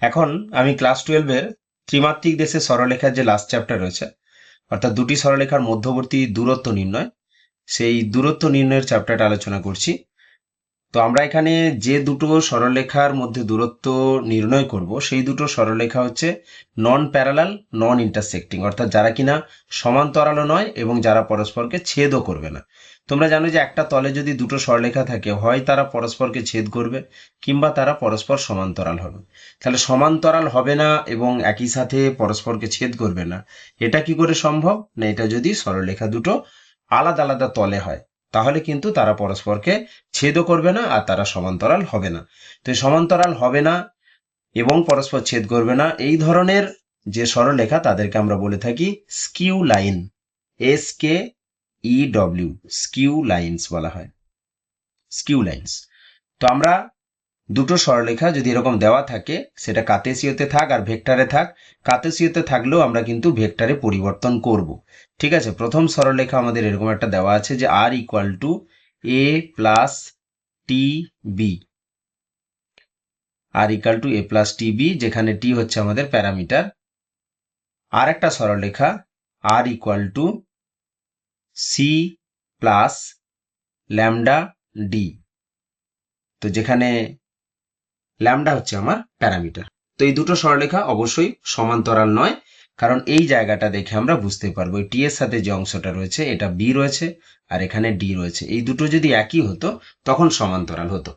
এখন আমি ক্লাস 12-এর ত্রিমাত্রিক দেশে সরলরেখার যে লাস্ট চ্যাপ্টার রয়েছে, অর্থাৎ দুটি সরলরেখার মধ্যবর্তী দূরত্ব নির্ণয়, সেই দূরত্ব নির্ণয়ের চ্যাপ্টারটা আলোচনা করছি। তো আমরা এখানে যে দুটো সরলরেখার মধ্যে দূরত্ব নির্ণয় করব, সেই দুটো সরলরেখা হচ্ছে নন প্যারালাল নন ইন্টারসেক্টিং, অর্থাৎ যারা কিনা সমান্তরালও নয় এবং যারা পরস্পরকে ছেদও করবে না। তোমরা জানো যে একটা তলে যদি দুটো সরলরেখা থাকে, হয় তারা পরস্পরকে ছেদ করবে কিংবা তারা পরস্পর সমান্তরাল হবে। তাহলে সমান্তরাল হবে না এবং একই সাথে পরস্পরকে ছেদ করবে না, এটা কি করে সম্ভব? না, এটা যদি সরলরেখা দুটো আলাদা আলাদা তলে হয়, তাহলে কিন্তু তারা পরস্পরকে ছেদও করবে না আর তারা সমান্তরাল হবে না। তো এই সমান্তরাল হবে না এবং পরস্পর ছেদ করবে না, এই ধরনের যে সরলরেখা তাদেরকে আমরা বলে থাকি skew line. SKEW, skew lines বলা হয়, স্কিউ লাইন্স। তো আমরা দুটো সরলরেখা যদি এরকম দেওয়া থাকে, সেটা কার্তেসীয়তে থাক আর ভেক্টরে থাক, কার্তেসীয়তে থাকলেও আমরা কিন্তু ভেক্টরে পরিবর্তন করব। ঠিক আছে, প্রথম সরলরেখা আমাদের এরকম একটা দেওয়া আছে যে r equal to a plus t b, r equal to a plus t b, যেখানে টি হচ্ছে আমাদের প্যারামিটার। আর একটা সরলরেখা r equal to c plus lambda d, তো যেখানে ল্যামডা হচ্ছে আমার প্যারামিটার। তো এই দুটো সরলরেখা অবশ্যই সমান্তরাল নয়, কারণ এই জায়গাটা দেখে আমরা বুঝতে পারবো টি এর সাথে যে অংশটা রয়েছে এটা বি রয়েছে আর এখানে ডি রয়েছে, এই দুটো যদি একই হতো তখন সমান্তরাল হতো।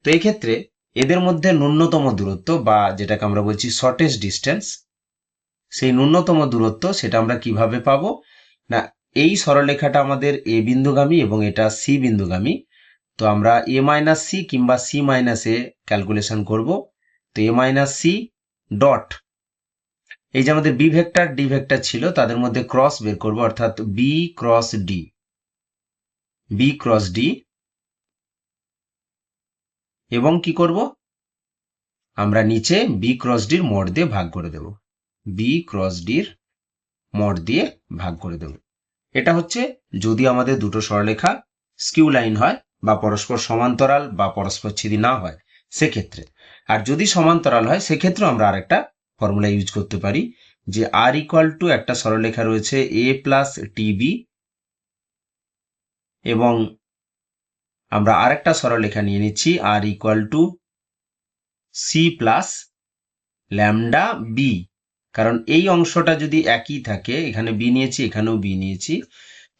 তো এই ক্ষেত্রে এদের মধ্যে ন্যূনতম দূরত্ব, বা যেটাকে আমরা বলছি শর্টেস্ট ডিস্টেন্স, সেই ন্যূনতম দূরত্ব সেটা আমরা কিভাবে পাবো? না, এই সরলরেখাটা আমাদের এ বিন্দুগামী এবং এটা সি বিন্দুগামী। তো আমরা এ মাইনাস সি কিংবা সি মাইনাস এ ক্যালকুলেশন করব। তো এ মাইনাস সি ডট, এই যে আমাদের বি ভেক্টর ডি ভেক্টর ছিল তাদের মধ্যে ক্রস বের করব, অর্থাৎ B cross D, B cross D, এবং কি করব? আমরা নিচে বি ক্রস ডির মড দিয়ে ভাগ করে দেব, বি ক্রস ডির মড দিয়ে ভাগ করে দেব। এটা হচ্ছে যদি আমাদের দুটো সরলরেখা স্কিউ লাইন হয় বা পরস্পর সমান্তরাল বা পরস্পর ছেদি না হয় সেক্ষেত্রে। আর যদি সমান্তরাল হয় সেক্ষেত্রে আমরা আরেকটা ফর্মুলা ইউজ করতে পারি, যে আর ইকুয়াল টু একটা সরলরেখা রয়েছে এ প্লাস টিবি, এবং আমরা আরেকটা সরলরেখা নিয়ে নিচ্ছি r equal to c plus lambda b. কারণ এই অংশটা যদি একই থাকে, এখানে বি নিয়েছি এখানেও বি নিয়েছি,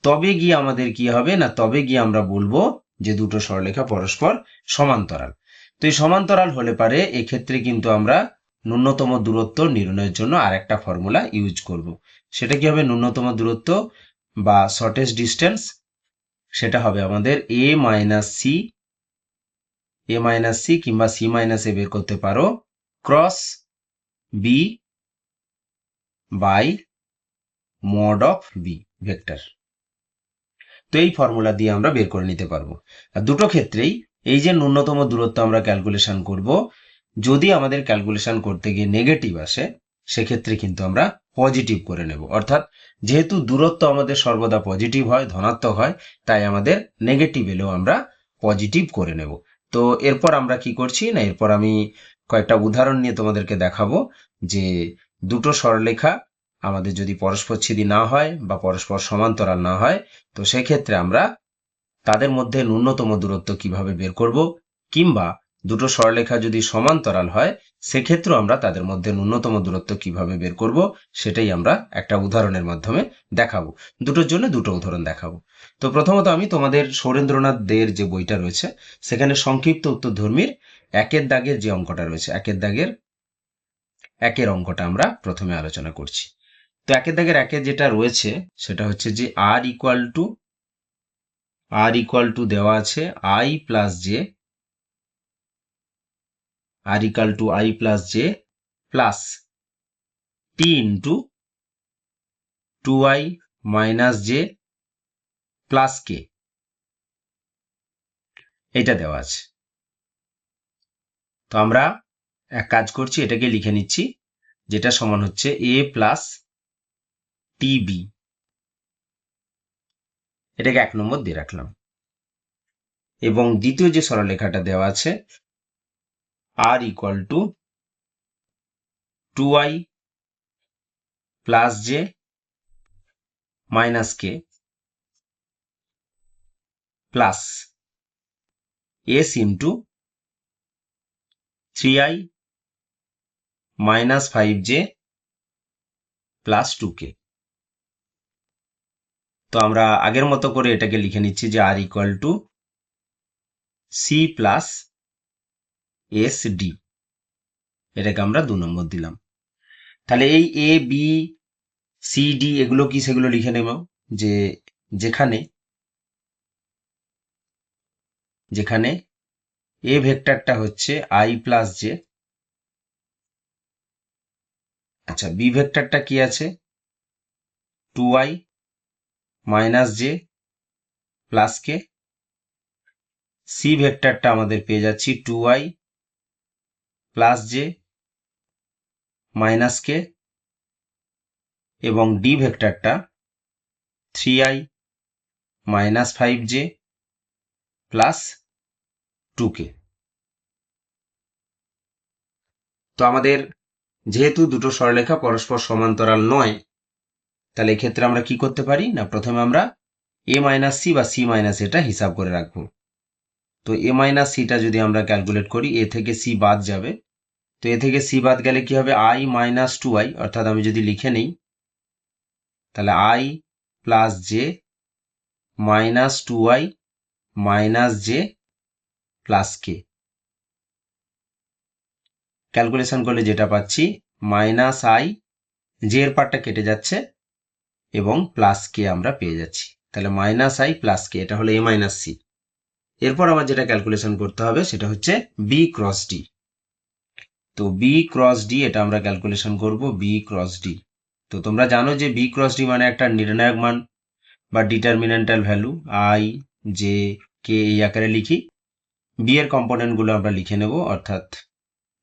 তবে গিয়ে আমাদের কি হবে? না, তবে গিয়ে আমরা বলবো যে দুটো সরলরেখা পরস্পর সমান্তরাল। তো এই সমান্তরাল হলে পারে এক্ষেত্রে কিন্তু আমরা ন্যূনতম দূরত্ব নির্ণয়ের জন্য আর একটা ফর্মুলা ইউজ করব। সেটা কি হবে? ন্যূনতম দূরত্ব বা শর্টেস্ট ডিস্টেন্স, সেটা হবে আমাদের A minus C, A minus C কিংবা সি মাইনাস এ বের করতে পারো, cross B by mod of B vector. তো এই ফর্মুলা দিয়ে আমরা বের করে নিতে পারবো। আর দুটো ক্ষেত্রেই এই যে ন্যূনতম দূরত্ব আমরা ক্যালকুলেশন করব, যদি আমাদের ক্যালকুলেশন করতে গিয়ে নেগেটিভ আসে সেক্ষেত্রে কিন্তু আমরা পজিটিভ করে নেব। অর্থাৎ যেহেতু দূরত্ব আমাদের সর্বদা পজিটিভ হয়, ধনাত্মক হয়, তাই আমাদের নেগেটিভ এলেও আমরা পজিটিভ করে নেব। তো এরপর আমরা কি করছি? না, এরপর আমি কয়েকটা উদাহরণ নিয়ে তোমাদেরকে দেখাবো যে দুটো সরলরেখা আমাদের যদি পরস্পরচ্ছেদী না হয় বা পরস্পর সমান্তরাল না হয়, তো সেক্ষেত্রে আমরা তাদের মধ্যে ন্যূনতম দূরত্ব কিভাবে বের করব, কিংবা দুটো সরলরেখা যদি সমান্তরাল হয় সেক্ষেত্রে আমরা তাদের মধ্যে ন্যূনতম দূরত্ব কিভাবে বের করব, সেটাই আমরা একটা উদাহরণের মাধ্যমে দেখাবো। দুটোর জন্য দুটো উদাহরণ দেখাবো। তো প্রথমত আমি তোমাদের সৌরেন্দ্রনাথ দের যে বইটা রয়েছে সেখানে সংক্ষিপ্ত উত্তরধর্মীর একের দাগের যে অঙ্কটা রয়েছে, একের দাগের একের অঙ্কটা আমরা প্রথমে আলোচনা করছি। তো একের দাগের একে যেটা রয়েছে সেটা হচ্ছে যে আর ইকুয়াল টু দেওয়া আছে i plus j, r equal to i plus j plus t into 2i minus j plus k, এটা দেওয়া আছে। তো আমরা এক কাজ করছি, এটাকে লিখে নিচ্ছি, যেটা সমান হচ্ছে এ প্লাস টিবি, এটাকে 1 নম্বর দিয়ে রাখলাম। এবং দ্বিতীয় যে সরলরেখাটা দেওয়া আছে r equal to 2i plus j minus k plus s into 3i minus 5j plus 2k। তো আমরা আগের মতো করে এটাকে লিখে নিচ্ছি যে r equal to c plus s d, এটাকে আমরা 2 নম্বর দিলাম। তাহলে এই এ বি সি ডি এগুলো কি সেগুলো লিখে নেব, যে যেখানে যেখানে এ ভেক্টরটা হচ্ছে আই প্লাস জে, আচ্ছা বি ভেক্টরটা কি আছে 2i মাইনাস জে প্লাস কে, সি ভেক্টরটা আমাদের পেয়ে যাচ্ছি 2i প্লাস জে মাইনাস কে, এবং D ভেক্টরটা 3i minus 5j plus 2k। তো আমাদের যেহেতু দুটো সরলরেখা পরস্পর সমান্তরাল নয়, তাহলে এক্ষেত্রে আমরা কি করতে পারি না, প্রথমে আমরা এ মাইনাস সি বা সি মাইনাস এটা হিসাব করে রাখবো। তো এ মাইনাস সিটা যদি আমরা ক্যালকুলেট করি, এ থেকে সি বাদ যাবে, তো এ থেকে সি বাদ গেলে কি হবে আই মাইনাস 2i, অর্থাৎ আমি যদি লিখে নেই তাহলে I plus j minus 2i minus j plus K, calculation করলে যেটা পাচ্ছি মাইনাস আই, জে এর পার্টটা কেটে যাচ্ছে এবং প্লাস কে আমরা পেয়ে যাচ্ছি। তাহলে মাইনাস আই প্লাস কে, এটা হলো এ মাইনাস সি। এরপর আমার যেটা ক্যালকুলেশন করতে হবে সেটা হচ্ছে বি ক্রস ডি। তো বি ক্রস ডি এটা আমরা ক্যালকুলেশন করব বি ক্রস ডি। তো তোমরা জানো যে বি ক্রস ডি মানে একটা নির্ণায়ক মান বা ডিটারমিনেন্টাল ভ্যালু আই জে কে এই আকারে লিখি। বি এর কম্পোনেন্ট গুলো আমরা লিখে নেব, অর্থাৎ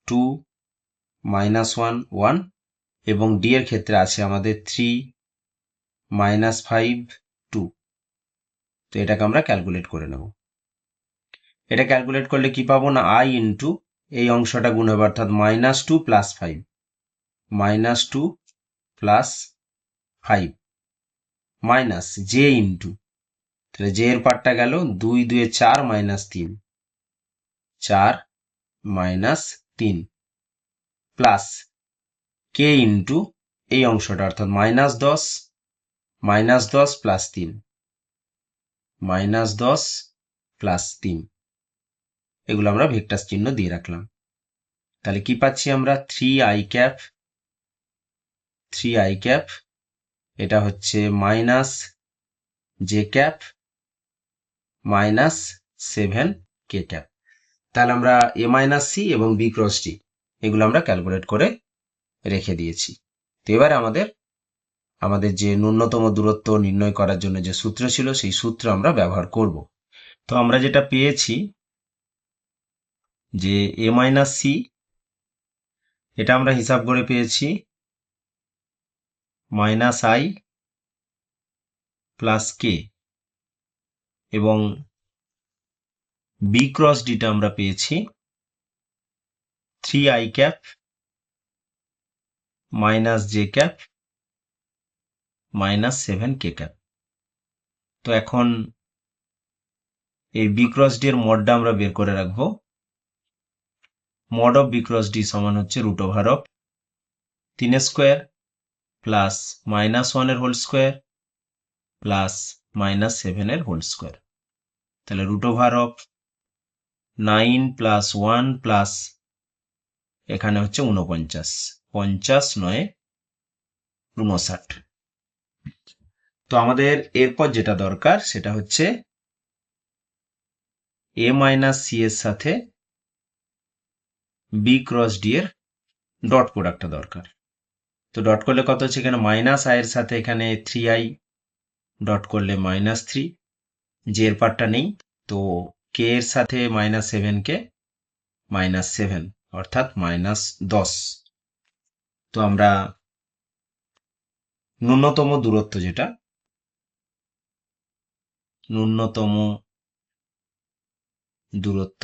2 মাইনাস 1 1, এবং ডি এর ক্ষেত্রে আছে আমাদের 3 মাইনাস 5 2। তো এটাকে আমরা ক্যালকুলেট করে নেব। এটা ক্যালকুলেট করলে কি পাবো না আই ইন্টু এই অংশটা গুণ হবে, অর্থাৎ minus 2 plus 5 minus 2 plus 5 minus J into, তাহলে জে এর পার্টটা গেল 2 2 4 মাইনাস 3 4 মাইনাস 3 প্লাস কে ইন্টু এই অংশটা, অর্থাৎ মাইনাস 10 প্লাস 3 মাইনাস 10 প্লাস 3, এগুলো আমরা ভেক্টর চিহ্ন দিয়ে রাখলাম। তাহলে কি পাচ্ছি আমরা 3i ক্যাপ, এটা হচ্ছে minus J cap minus 7k cap. তাহলে আমরা এ মাইনাস সি এবং বি ক্রস ডি এগুলো আমরা ক্যালকুলেট করে রেখে দিয়েছি। তো এবারে আমাদের যে ন্যূনতম দূরত্ব নির্ণয় করার জন্য যে সূত্র ছিল সেই সূত্র আমরা ব্যবহার করব। তো আমরা যেটা পেয়েছি যে এ মাইনাস সি, এটা আমরা হিসাব করে পেয়েছি মাইনাস আই প্লাস কে, এবং বি ক্রস ডিটা আমরা পেয়েছি 3i cap minus J cap minus 7k cap. তো এখন এই বি ক্রস ডি এর মডটা আমরা বের করে রাখবো। Mod of B cross D সমান হচ্ছে root over of 3 square plus minus 1 এর হোল স্কোয়ার প্লাস মাইনাস 7 এর হোল স্কোয়ার। তাহলে root over of 9 plus 1 plus এখানে হচ্ছে 49, 50 9 59। তো আমাদের এরপর যেটা দরকার সেটা হচ্ছে এ মাইনাস সি এর সাথে বি ক্রস ডি এর ডট প্রোডাক্টটা দরকার। তো ডট করলে কত হচ্ছে, এখানে মাইনাস আই এর সাথে এখানে 3i ডট করলে মাইনাস 3, জে এর পার্টটা নেই, তো কে এর সাথে মাইনাস 7k মাইনাস 7, অর্থাৎ মাইনাস 10। তো আমরা ন্যূনতম দূরত্ব যেটা ন্যূনতম দূরত্ব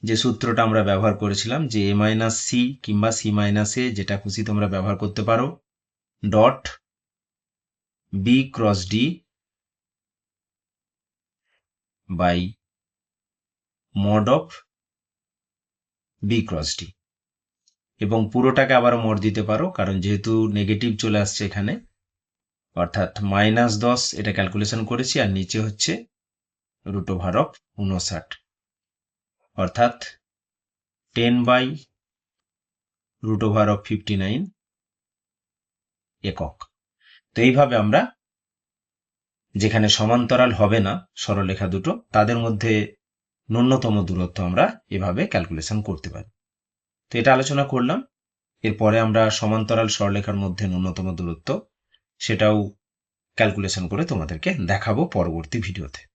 যে সূত্রটা আমরা ব্যবহার করেছিলাম যে a মাইনাস সি কিংবা সি মাইনাস এ, যেটা খুশি তোমরা ব্যবহার করতে পারো, dot B cross D by mod of B cross D. এবং পুরোটাকে আবার মড দিতে পারো, কারণ যেহেতু নেগেটিভ চলে আসছে এখানে, অর্থাৎ -10 এটা ক্যালকুলেশন করেছি, আর নিচে হচ্ছে √59, অর্থাৎ 10/√59 একক। তো এইভাবে আমরা যেখানে সমান্তরাল হবে না সরলরেখা দুটো, তাদের মধ্যে ন্যূনতম দূরত্ব আমরা এভাবে ক্যালকুলেশন করতে পারি। তো এটা আলোচনা করলাম। এরপরে আমরা সমান্তরাল সরলরেখার মধ্যে ন্যূনতম দূরত্ব, সেটাও ক্যালকুলেশন করে তোমাদেরকে দেখাবো পরবর্তী ভিডিওতে।